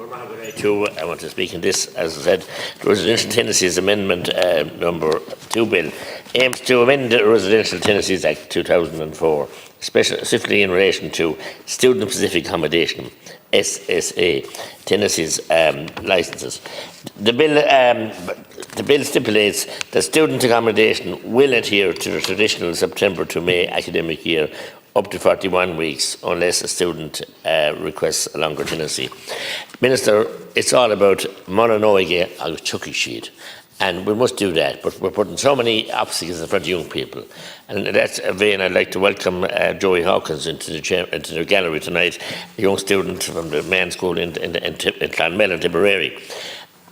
I want to speak in this, as I said, the Residential Tenancies Amendment number 2 bill aims to amend the Residential Tenancies Act 2004, specifically in relation to student-specific accommodation, SSA, tenancies licences. The bill stipulates that student accommodation will adhere to the traditional September to May academic year up to 41 weeks unless a student requests a longer tenancy. Minister, it's all about Mononoige and Chucky Sheet, and we must do that, but we're putting so many obstacles in front of young people. And that's a vein I'd like to welcome Joey Hawkins into the gallery tonight, a young student from the men's school in Clonmel and Tipperary.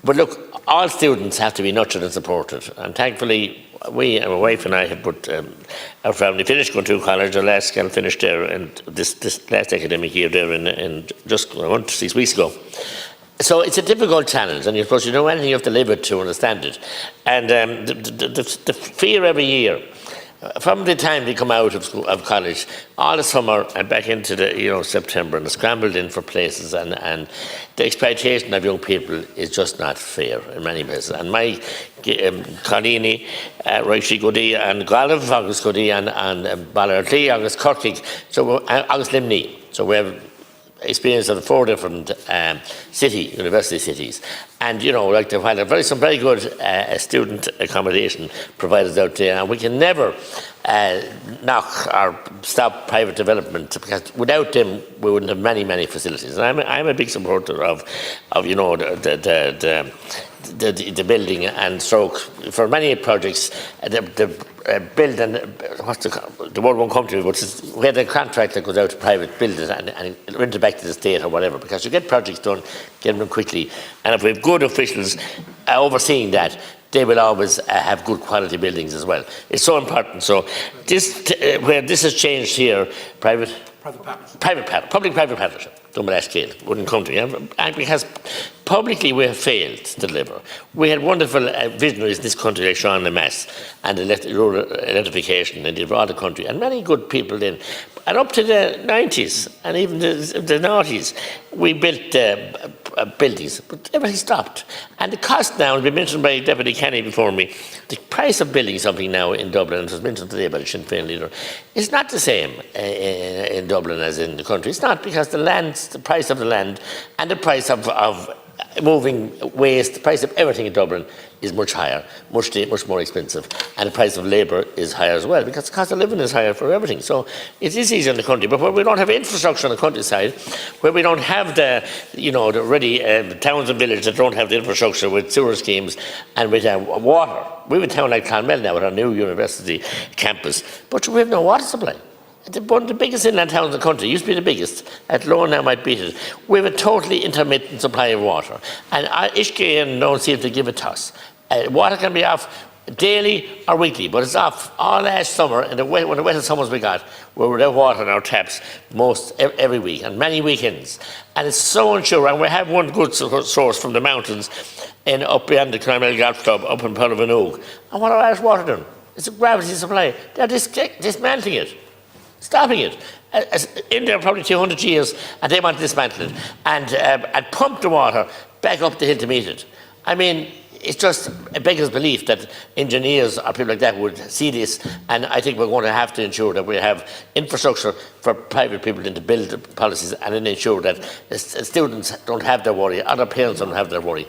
But look, all students have to be nurtured and supported, and thankfully my wife and I have put our family finished going to college. Our last girl finished there, and this last academic year there in just a month, 6 weeks ago. So it's a difficult challenge, and you're supposed to know anything, you have to live it to understand it. And the fear every year, from the time they come out of college, all the summer and back into the September, and they're scrambled in for places, and the exploitation of young people is just not fair in many places. And my Colini, Roishi Godi, and Galif August Godi, and Ballartlee, August Kirkig, so August Limney. So we have experience of the 4 different university cities. And while there are some very good student accommodation providers out there, and we can never knock or stop private development, because without them we wouldn't have many facilities. And I'm a big supporter of the building and stroke for many projects. Build and the word won't come to me, but we had a contract that goes out to private builders and rent it back to the state or whatever, because you get projects done, get them done quickly, and if we have good officials overseeing that, they will always have good quality buildings as well. It's so important. So where this has changed here, public-private partnership, done by that scale, wouldn't come to me. And because publicly we have failed to deliver. We had wonderful visionaries in this country like Sean Lemass and rural electrification, and they brought the country, and many good people in. And up to the 90s and even the 90s, we built buildings, but everything stopped. And the cost now, has been mentioned by Deputy Kenny before me, the price of building something now in Dublin, it was mentioned today by the Sinn Féin leader, is not the same in Dublin as in the country. It's not, because the price of the land and the price of moving waste, the price of everything in Dublin is much higher, much more expensive, and the price of labour is higher as well, because the cost of living is higher for everything. So it is easy in the country, but where we don't have infrastructure on the countryside, where we don't have the ready towns and villages that don't have the infrastructure with sewer schemes and with water. We have a town like Clonmel now with our new university campus, but we have no water supply. One of the biggest inland towns in the country, used to be the biggest, Athlone now might beat it. We have a totally intermittent supply of water, and Ishke don't seem to give a toss. Water can be off daily or weekly, but it's off all last summer, and one of the wettest summers we got, we were without water in our taps every week, and many weekends. And it's so unsure, and we have one good source from the mountains up beyond the Clonmel Golf Club, up in Pellavanoog. And what are Irish water doing? It's a gravity supply. They're dismantling it. Stopping it. In there probably 200 years, and they want to dismantle it and pump the water back up the hill to meet it. I mean, it's just a beggar's belief that engineers or people like that would see this, and I think we're going to have to ensure that we have infrastructure for private people to build policies, and then ensure that students don't have their worry, other parents don't have their worry.